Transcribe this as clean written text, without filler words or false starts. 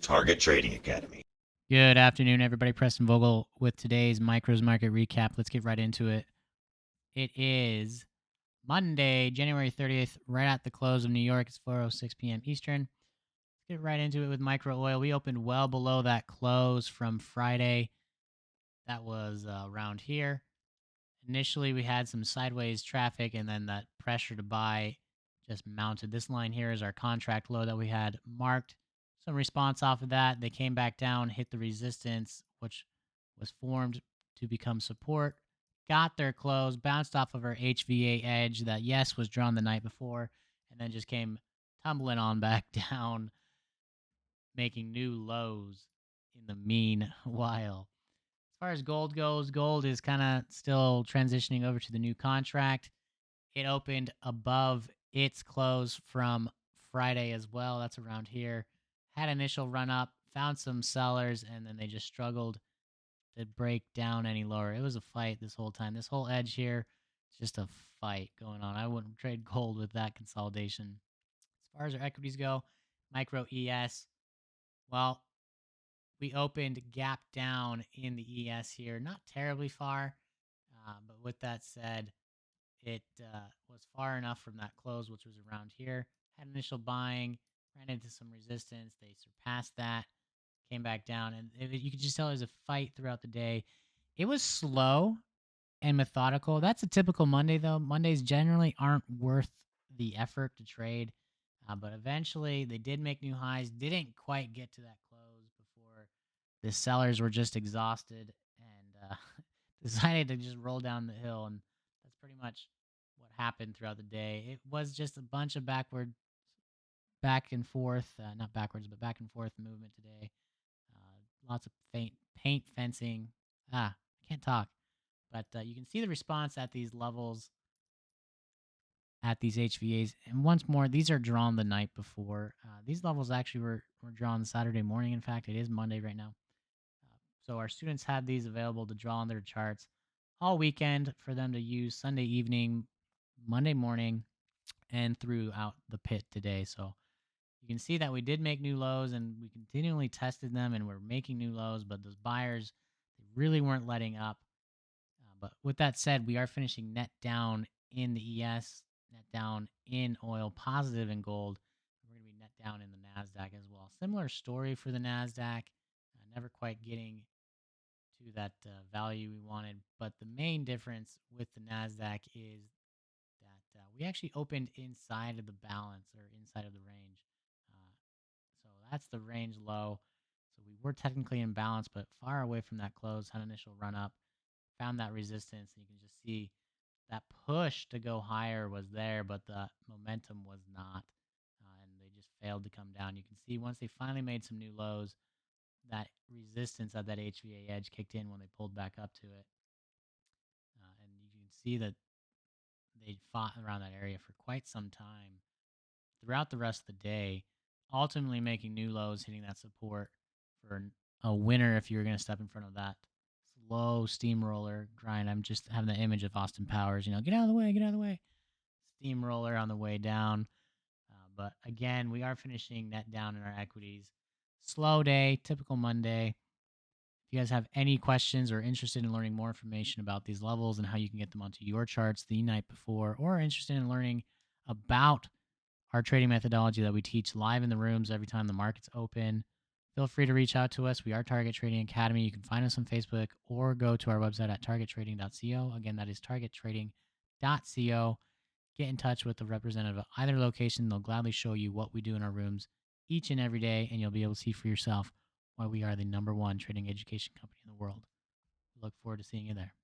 Target Trading Academy. Good afternoon, everybody. Preston Vogl with today's Micros Market Recap. Let's get right into it. It is Monday, January 30th, right at the close of New York. It's 4:06 p.m. Eastern. Let's get right into it with micro oil. We opened well below that close from Friday. That was around here. Initially, we had some sideways traffic, and then that pressure to buy just mounted. This line here is our contract low that we had marked. Some response off of that. They came back down, hit the resistance, which was formed to become support. Got their close, bounced off of our HVA edge that, yes, was drawn the night before, and then just came tumbling on back down, making new lows in the meanwhile. As far as gold goes, gold is kind of still transitioning over to the new contract. It opened above its close from Friday as well. That's around here. Had initial run up, found some sellers, and then they just struggled to break down any lower. It was a fight this whole time. This whole edge here, it's just a fight going on. I wouldn't trade gold with that consolidation. As far as our equities go, micro ES, well, we opened gap down in the ES here, not terribly far, but with that said, it was far enough from that close, which was around here. Had initial buying, ran into some resistance. They surpassed that, came back down, and you could just tell there was a fight throughout the day. It was slow and methodical. That's a typical Monday, though. Mondays generally aren't worth the effort to trade, but eventually they did make new highs. Didn't quite get to that close before the sellers were just exhausted and decided to just roll down the hill, and that's pretty much what happened throughout the day. It was just a bunch of back and forth, not backwards, but back and forth movement today. Lots of paint fencing. I can't talk. But you can see the response at these levels, at these HVAs. And once more, these are drawn the night before. These levels actually were drawn Saturday morning. In fact, it is Monday right now. So our students had these available to draw on their charts all weekend for them to use Sunday evening, Monday morning, and throughout the pit today. So you can see that we did make new lows and we continually tested them and we're making new lows, but those buyers, they really weren't letting up. But with that said, we are finishing net down in the ES, net down in oil, positive in gold. We're going to be net down in the Nasdaq as well. Similar story for the Nasdaq, never quite getting to that value we wanted. But the main difference with the Nasdaq is that we actually opened inside of the balance or inside of the range. So that's the range low. So we were technically in balance, but far away from that close. Had an initial run up, found that resistance, and you can just see that push to go higher was there, but the momentum was not, and they just failed to come down. You can see once they finally made some new lows, that resistance at that HVA edge kicked in when they pulled back up to it, and you can see that they fought around that area for quite some time throughout the rest of the day, ultimately making new lows, hitting that support for a winner if you were going to step in front of that slow steamroller grind. I'm just having the image of Austin Powers, get out of the way, get out of the way. Steamroller on the way down. But again, we are finishing net down in our equities. Slow day, typical Monday. If you guys have any questions or interested in learning more information about these levels and how you can get them onto your charts the night before, or interested in learning about our trading methodology that we teach live in the rooms every time the market's open, feel free to reach out to us. We are Target Trading Academy. You can find us on Facebook or go to our website at targettrading.co. Again, that is targettrading.co. Get in touch with the representative of either location. They'll gladly show you what we do in our rooms each and every day, and you'll be able to see for yourself why we are the #1 trading education company in the world. Look forward to seeing you there.